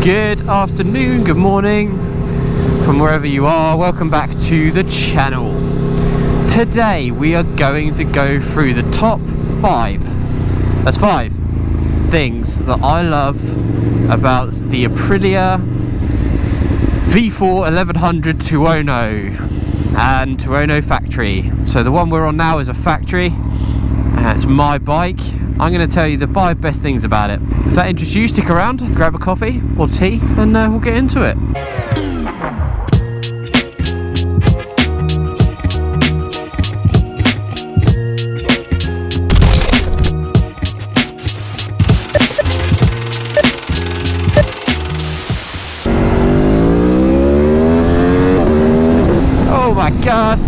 Good afternoon, good morning from wherever you are. Welcome back to the channel. Today we are going to go through the top 5. That's 5 things that I love about the Aprilia V4 1100 TUONO and TUONO factory. So the one we're on now is a factory. It's my bike. I'm going to tell you the 5 best things about it. If that interests you, stick around, grab a coffee or tea, and we'll get into it. Oh my god,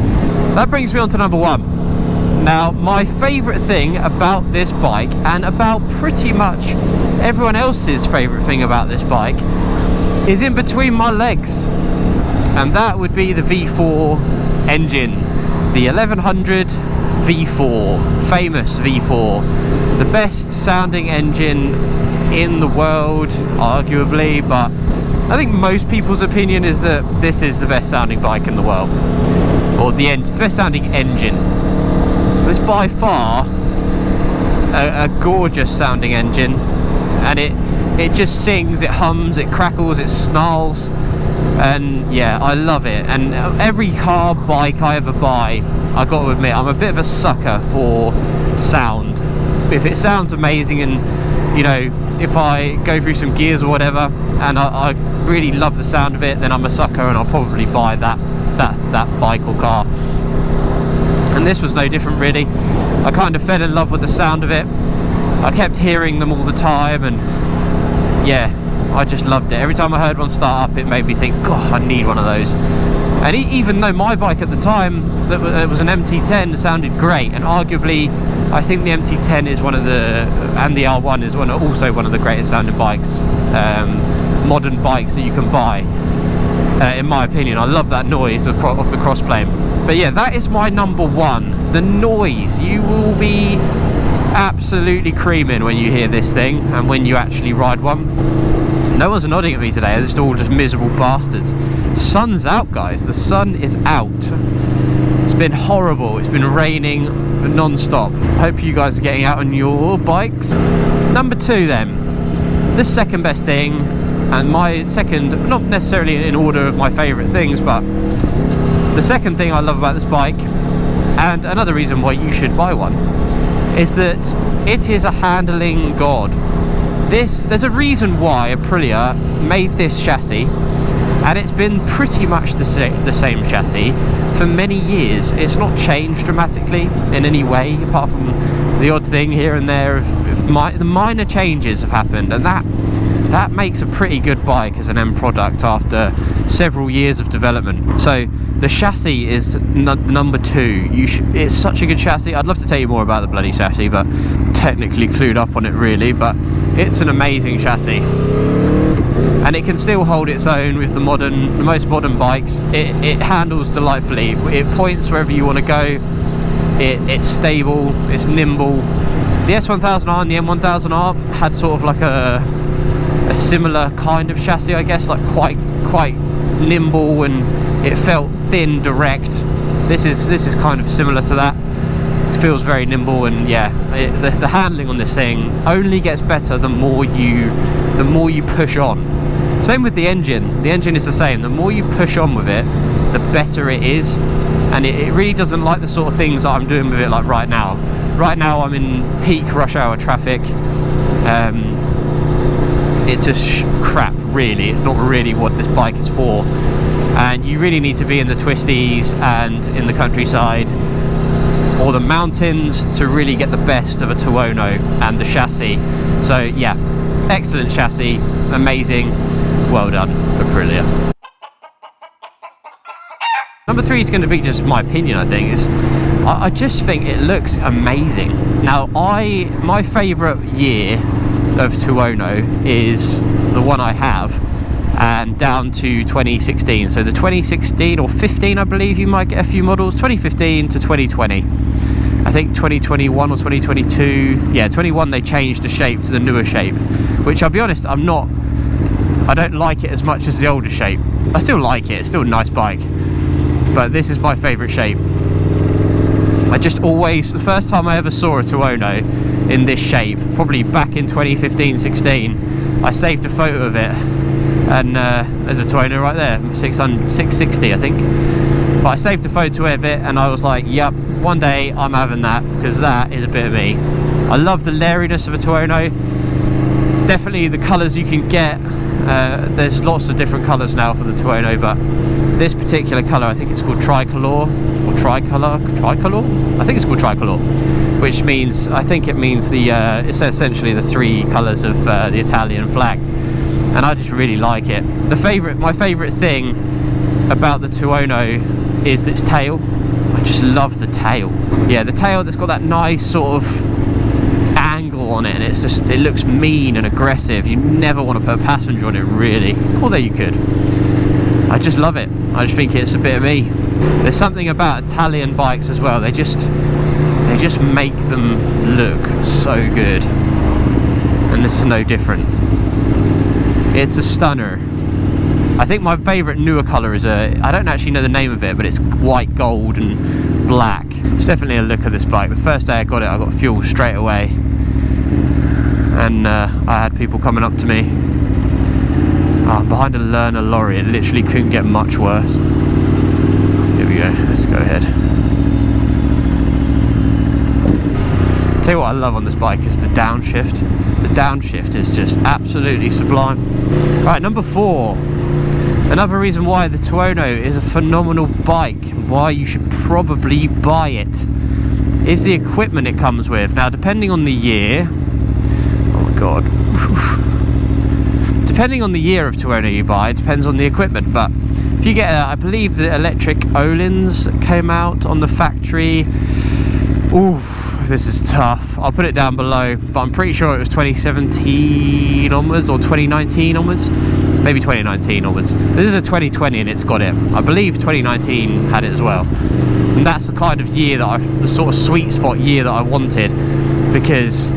that brings me on to number 1. Now, my favourite thing about this bike, and about pretty much everyone else's favourite thing about this bike, is in between my legs, and that would be the V4 engine, the 1100 V4, famous V4, the best sounding engine in the world, arguably, but I think most people's opinion is that this is the best sounding bike in the world, or the best sounding engine. It's by far a gorgeous sounding engine, and it just sings, it hums, it crackles, it snarls, and yeah, I love it. And every car, bike I ever buy, I got to admit, I'm a bit of a sucker for sound. If it sounds amazing, and you know, if I go through some gears or whatever and I really love the sound of it, then I'm a sucker and I'll probably buy that bike or car. And this was no different, really. I kind of fell in love with the sound of it. I kept hearing them all the time, and yeah, I just loved it. Every time I heard one start up, it made me think, God, I need one of those. And even though my bike at the time, it was an MT10, sounded great, and arguably I think the MT10 is one of the, and the R1 is also one of the greatest sounding bikes, modern bikes that you can buy, in my opinion. I love that noise of the crossplane. But yeah, that is my number 1. The noise. You will be absolutely creaming when you hear this thing and when you actually ride one. No one's nodding at me today. They're just all miserable bastards. Sun's out, guys. The sun is out. It's been horrible. It's been raining non-stop. Hope you guys are getting out on your bikes. Number 2 then. The second best thing, and my second, not necessarily in order of my favourite things, but the second thing I love about this bike, and another reason why you should buy one, is that it is a handling god. There's a reason why Aprilia made this chassis, and it's been pretty much the same chassis for many years. It's not changed dramatically in any way, apart from the odd thing here and there. The minor changes have happened, and that makes a pretty good bike as an end product after several years of development. So the chassis is number 2. It's such a good chassis. I'd love to tell you more about the bloody chassis, but technically clued up on it really, but it's an amazing chassis. And it can still hold its own with the most modern bikes. It handles delightfully. It points wherever you want to go. It's stable, it's nimble. The S1000R and the M1000R had sort of like a similar kind of chassis, I guess, like quite nimble, and it felt thin, direct. This is kind of similar to that. It feels very nimble, and yeah, the handling on this thing only gets better the more you push on. Same with the engine. The engine is the same. The more you push on with it, the better it is, and it really doesn't like the sort of things that I'm doing with it, like right now. Right now I'm in peak rush hour traffic. It's just crap, really. It's not really what this bike is for, and you really need to be in the twisties and in the countryside or the mountains to really get the best of a TUONO and the chassis. So yeah, excellent chassis, amazing, well done Aprilia. Number 3 is going to be just my opinion, I think. I just think it looks amazing. Now, my favourite year of TUONO is the one I have, and down to 2016. So the 2016 or 15, I believe you might get a few models, 2015 to 2020. I think 2021 or 2022, yeah, 21 they changed the shape to the newer shape, which I'll be honest, I'm not I don't like it as much as the older shape. I still like it, it's still a nice bike, but this is my favourite shape. I just always, the first time I ever saw a TUONO in this shape, probably back in 2015-16, I saved a photo of it, and there's a TUONO right there, 660 I think. But I saved a photo of it and I was like, yep, one day I'm having that, because that is a bit of me. I love the layeriness of a TUONO. Definitely the colours you can get, there's lots of different colours now for the TUONO, but this particular colour, I think it's called tricolor, or tricolor, I think it's called tricolor, which means, I think it means the, it's essentially the three colours of the Italian flag, and I just really like it. My favourite thing about the TUONO is its tail. I just love the tail. Yeah, the tail that's got that nice sort of angle on it, and it's just, it looks mean and aggressive. You never want to put a passenger on it, really, although you could. I just love it. I just think it's a bit of me. There's something about Italian bikes as well, they just make them look so good, and this is no different. It's a stunner. I think my favourite newer colour is I don't actually know the name of it, but it's white, gold and black. It's definitely a look of this bike. The first day I got it, I got fuel straight away, and I had people coming up to me. I'm behind a learner lorry, it literally couldn't get much worse. Here we go, let's go ahead. Tell you what I love on this bike is the downshift. The downshift is just absolutely sublime. Right, number 4. Another reason why the TUONO is a phenomenal bike, why you should probably buy it, is the equipment it comes with. Now, depending on the year, oh my god, depending on the year of TUONO you buy, it depends on the equipment. But if you get, I believe the electric Olins came out on the factory. Oof, this is tough. I'll put it down below, but I'm pretty sure it was 2017 onwards or 2019 onwards. Maybe 2019 onwards. This is a 2020 and it's got it. I believe 2019 had it as well. And that's the kind of year that the sort of sweet spot year that I wanted, because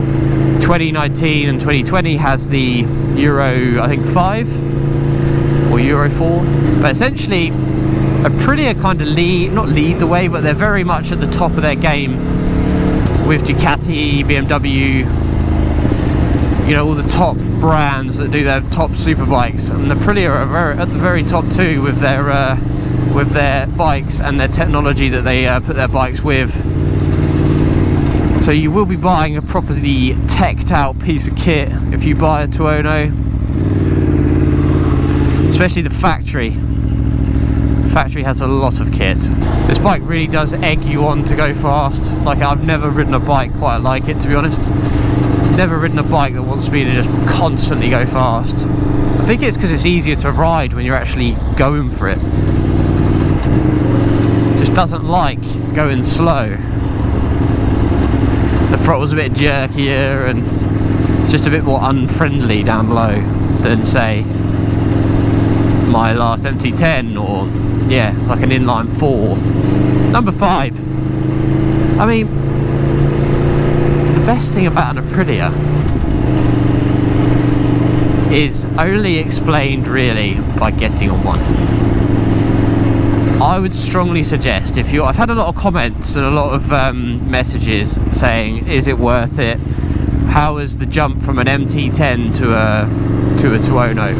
2019 and 2020 has the Euro, I think 5 or Euro 4. But essentially, Aprilia kind of not lead the way, but they're very much at the top of their game with Ducati, BMW, you know, all the top brands that do their top superbikes, and Aprilia are at the very top too with their bikes and their technology that they put their bikes with. So you will be buying a properly teched out piece of kit if you buy a TUONO, especially the factory. The factory has a lot of kit. This bike really does egg you on to go fast. Like, I've never ridden a bike quite like it, to be honest. Never ridden a bike that wants me to just constantly go fast. I think it's because it's easier to ride when you're actually going for it. Just doesn't like going slow. The throttle's a bit jerkier and it's just a bit more unfriendly down below than, say, my last MT10 or, yeah, like an inline 4. Number 5. I mean, the best thing about an Aprilia is only explained really by getting on one. I would strongly suggest, if you're, I've had a lot of comments and a lot of messages saying, is it worth it? How is the jump from an MT10 to a TUONO?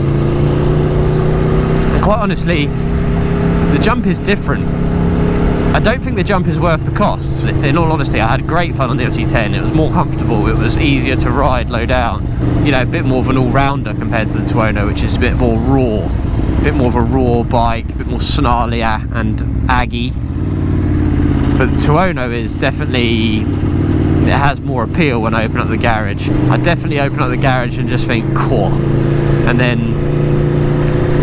And quite honestly, the jump is different. I don't think the jump is worth the costs. In all honesty, I had great fun on the MT10. It was more comfortable, it was easier to ride low down. You know, a bit more of an all-rounder compared to the TUONO, which is a bit more raw. A bit more of a raw bike, a bit more snarly and aggy. But the TUONO is definitely, it has more appeal when I open up the garage. I definitely open up the garage and just think, cool. And then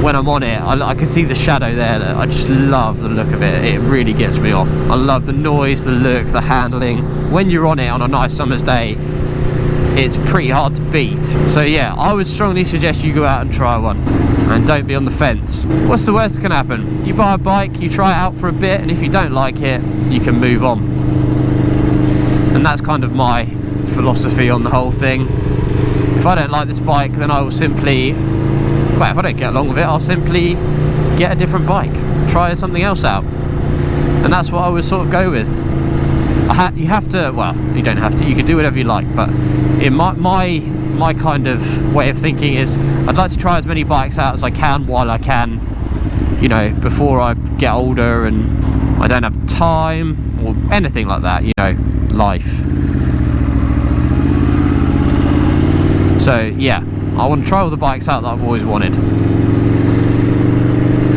when I'm on it, I can see the shadow there. I just love the look of it. It really gets me off. I love the noise, the look, the handling. When you're on it on a nice summer's day, it's pretty hard to beat. So yeah, I would strongly suggest you go out and try one, and don't be on the fence. What's the worst that can happen? You buy a bike, you try it out for a bit, and if you don't like it, you can move on. And that's kind of my philosophy on the whole thing. If I don't like this bike, then I will simply well, if I don't get along with it, I'll simply get a different bike, try something else out. And that's what I would sort of go with. You have to, well, you don't have to, you can do whatever you like, but in my kind of way of thinking is I'd like to try as many bikes out as I can while I can, you know, before I get older and I don't have time or anything like that, you know, life. So yeah, I want to try all the bikes out that I've always wanted,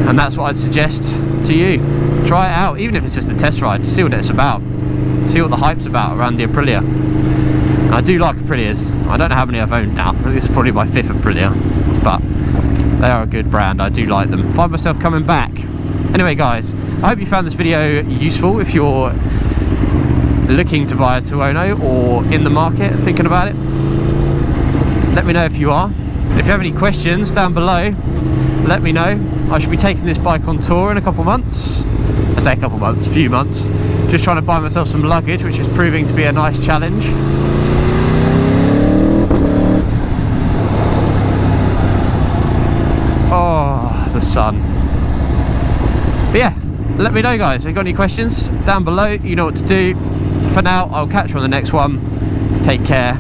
and that's what I'd suggest to you. Try it out, even if it's just a test ride, see what it's about, see what the hype's about around the Aprilia. And I do like Aprilias. I don't know how many I've owned now. I think this is probably my 5th Aprilia, but they are a good brand. I do like them. Find myself coming back. Anyway guys, I hope you found this video useful. If you're looking to buy a Tuono or in the market thinking about it, let me know if you are. If you have any questions down below, let me know. I should be taking this bike on tour in a couple months. I say a couple months, a few months. Just trying to buy myself some luggage, which is proving to be a nice challenge. Oh, the sun. But yeah, let me know guys, if you've got any questions down below, you know what to do. For now, I'll catch you on the next one. Take care.